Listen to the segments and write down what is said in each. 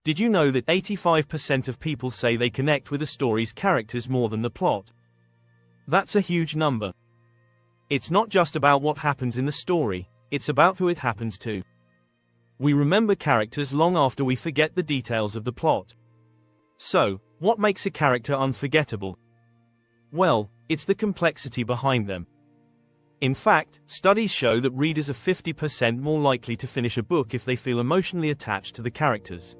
Did you know that 85% of people say they connect with a story's characters more than the plot? That's a huge number. It's not just about what happens in the story, it's about who it happens to. We remember characters long after we forget the details of the plot. So, what makes a character unforgettable? Well, it's the complexity behind them. In fact, studies show that readers are 50% more likely to finish a book if they feel emotionally attached to the characters.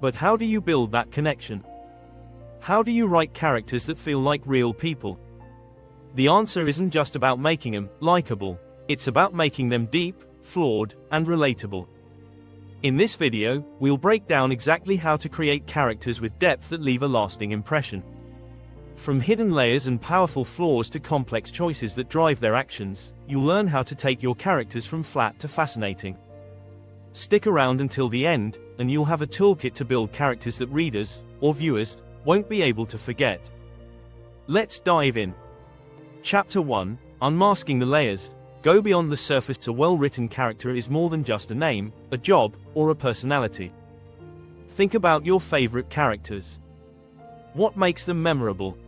But how do you build that connection? How do you write characters that feel like real people? The answer isn't just about making them likable, it's about making them deep, flawed, and relatable. In this video, we'll break down exactly how to create characters with depth that leave a lasting impression. From hidden layers and powerful flaws to complex choices that drive their actions, you'll learn how to take your characters from flat to fascinating. Stick around until the end, and you'll have a toolkit to build characters that readers, or viewers, won't be able to forget. Let's dive in. Chapter 1, Unmasking the Layers. Go beyond the surface. A well-written character is more than just a name, a job, or a personality. Think about your favorite characters. What makes them memorable?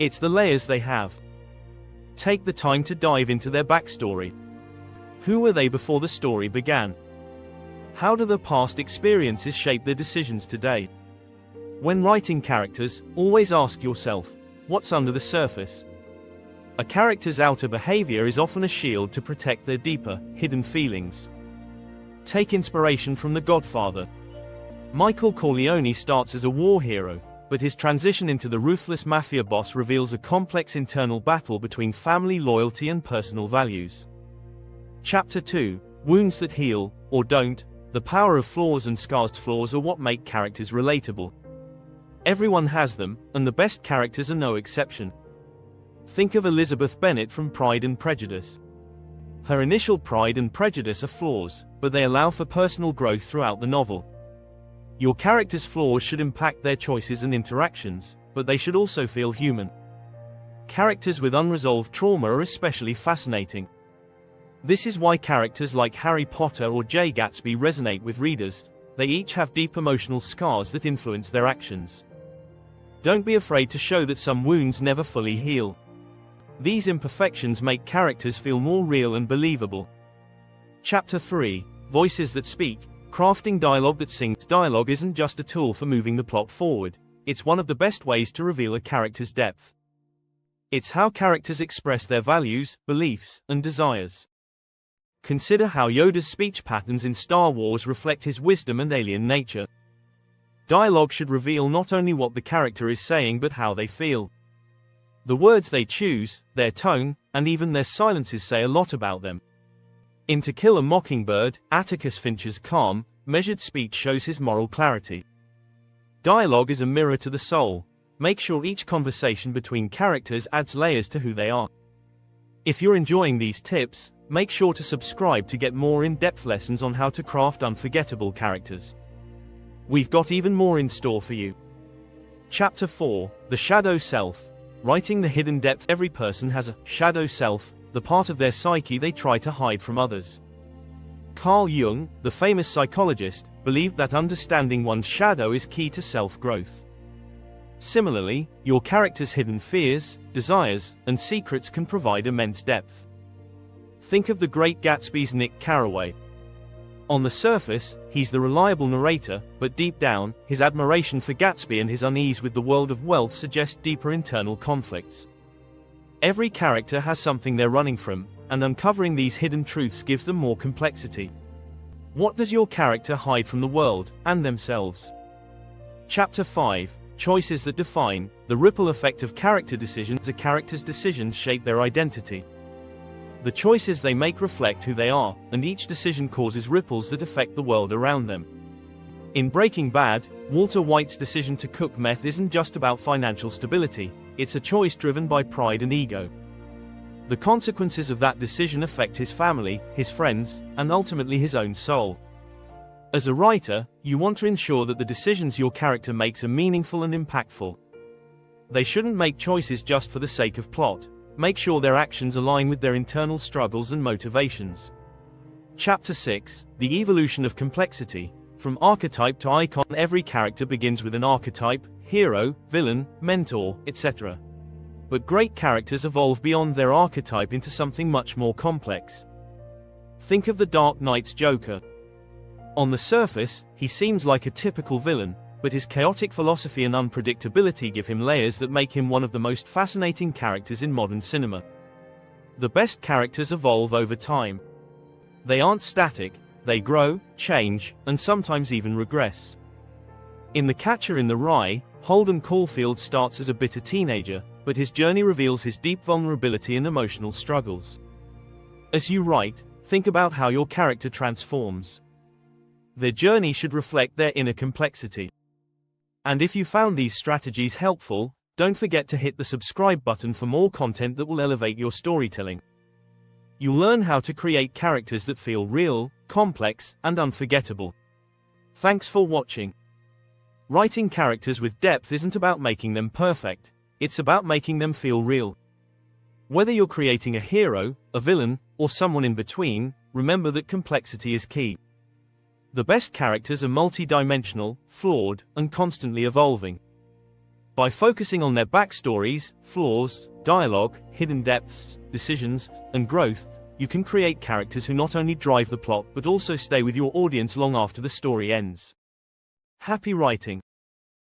It's the layers they have. Take the time to dive into their backstory. Who were they before the story began? How do their past experiences shape their decisions today? When writing characters, always ask yourself, what's under the surface? A character's outer behavior is often a shield to protect their deeper, hidden feelings. Take inspiration from The Godfather. Michael Corleone starts as a war hero, but his transition into the ruthless mafia boss reveals a complex internal battle between family loyalty and personal values. Chapter 2, Wounds That Heal, or Don't. The power of flaws and scars. Flaws are what make characters relatable. Everyone has them, and the best characters are no exception. Think of Elizabeth Bennet from Pride and Prejudice. Her initial Pride and Prejudice are flaws, but they allow for personal growth throughout the novel. Your character's flaws should impact their choices and interactions, but they should also feel human. Characters with unresolved trauma are especially fascinating. This is why characters like Harry Potter or Jay Gatsby resonate with readers. They each have deep emotional scars that influence their actions. Don't be afraid to show that some wounds never fully heal. These imperfections make characters feel more real and believable. Chapter 3, Voices That Speak. Crafting dialogue that sings. Dialogue isn't just a tool for moving the plot forward, it's one of the best ways to reveal a character's depth. It's how characters express their values, beliefs, and desires. Consider how Yoda's speech patterns in Star Wars reflect his wisdom and alien nature. Dialogue should reveal not only what the character is saying but how they feel. The words they choose, their tone, and even their silences say a lot about them. In To Kill a Mockingbird, Atticus Finch's calm, measured speech shows his moral clarity. Dialogue is a mirror to the soul. Make sure each conversation between characters adds layers to who they are. If you're enjoying these tips, make sure to subscribe to get more in-depth lessons on how to craft unforgettable characters. We've got even more in store for you. Chapter 4, The Shadow Self. Writing the hidden depth. Every person has a shadow self, the part of their psyche they try to hide from others. Carl Jung, the famous psychologist, believed that understanding one's shadow is key to self-growth. Similarly, your character's hidden fears, desires, and secrets can provide immense depth. Think of The Great Gatsby's Nick Carraway. On the surface, he's the reliable narrator, but deep down, his admiration for Gatsby and his unease with the world of wealth suggest deeper internal conflicts. Every character has something they're running from, and uncovering these hidden truths gives them more complexity. What does your character hide from the world, and themselves? Chapter 5, Choices That Define. The ripple effect of character decisions. A character's decisions shape their identity. The choices they make reflect who they are, and each decision causes ripples that affect the world around them. In Breaking Bad, Walter White's decision to cook meth isn't just about financial stability, it's a choice driven by pride and ego. The consequences of that decision affect his family, his friends, and ultimately his own soul. As a writer, you want to ensure that the decisions your character makes are meaningful and impactful. They shouldn't make choices just for the sake of plot. Make sure their actions align with their internal struggles and motivations. Chapter 6, The Evolution of Complexity. From archetype to icon, every character begins with an archetype: hero, villain, mentor, etc. But great characters evolve beyond their archetype into something much more complex. Think of the Dark Knight's Joker. On the surface, he seems like a typical villain, but his chaotic philosophy and unpredictability give him layers that make him one of the most fascinating characters in modern cinema. The best characters evolve over time. They aren't static, they grow, change, and sometimes even regress. In The Catcher in the Rye, Holden Caulfield starts as a bitter teenager, but his journey reveals his deep vulnerability and emotional struggles. As you write, think about how your character transforms. Their journey should reflect their inner complexity. And if you found these strategies helpful, don't forget to hit the subscribe button for more content that will elevate your storytelling. You'll learn how to create characters that feel real, complex, and unforgettable. Thanks for watching. Writing characters with depth isn't about making them perfect, it's about making them feel real. Whether you're creating a hero, a villain, or someone in between, remember that complexity is key. The best characters are multi-dimensional, flawed, and constantly evolving. By focusing on their backstories, flaws, dialogue, hidden depths, decisions, and growth, you can create characters who not only drive the plot but also stay with your audience long after the story ends. Happy writing!